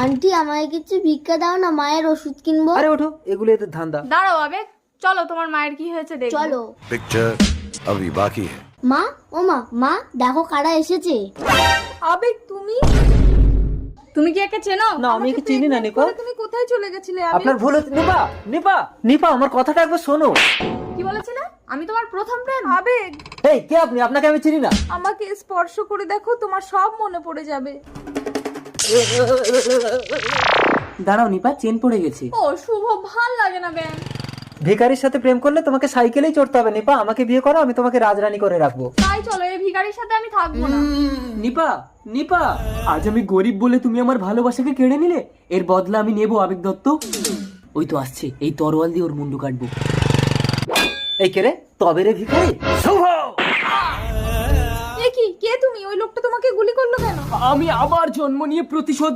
Aunty আমায় কিছু ভিক্ষা দাও না, মায়ের ওষুধ কিনবো। আরে ওঠো, এগুলো এদের ধান্দা। দাঁড়াও আবেগ, চলো তোমার মায়ের কি হয়েছে দেখো। চলো। पिक्चर अभी बाकी है। মা, ও মা, মা দেখো কারা এসেছে। আবেগ তুমি কি একে চেনো? না, আমি একে চিনি না নিপা। তুমি কোথায় চলে গেছিলে আবেগ? আপনার ভুল হচ্ছে। নিপা নিপা নিপা, আমার কথাটা একবার শোনো। কি বলেছিলে? আমি তোমার প্রথম প্রেম। আবেগ, এই কে আপনি? আপনাকে আমি চিনি না। আমাকে স্পর্শ করে দেখো, তোমার সব মনে পড়ে যাবে। দাঁড়াও নিপা, চেন পড়ে গেছে। ও শুভ, ভাল লাগে না ব্যাং। ভিখারির সাথে প্রেম করলে তোমাকে সাইকেলেই চড়তে হবে নিপা। আমাকে বিয়ে করো, আমি তোমাকে রাজরানী করে রাখবো। তাই চলো, এই ভিখারির সাথে আমি থাকবো না। নিপা নিপা, আজ আমি গরিব বলে তুমি আমার ভালোবাসাকে কেড়ে নিলে, এর বদলা আমি নেবো আবেগ দত্ত। ওই তো আসছে, এই তরোয়াল দিয়ে ওর মুন্ডু কাটবো। এই কে রে? তবে রে ভিখারি। শুভ, এ কি, কে তুমি? ওই লোকটা তোমাকে গুলি করলো কেন? আমি আবার জন্ম নিয়ে প্রতিশোধ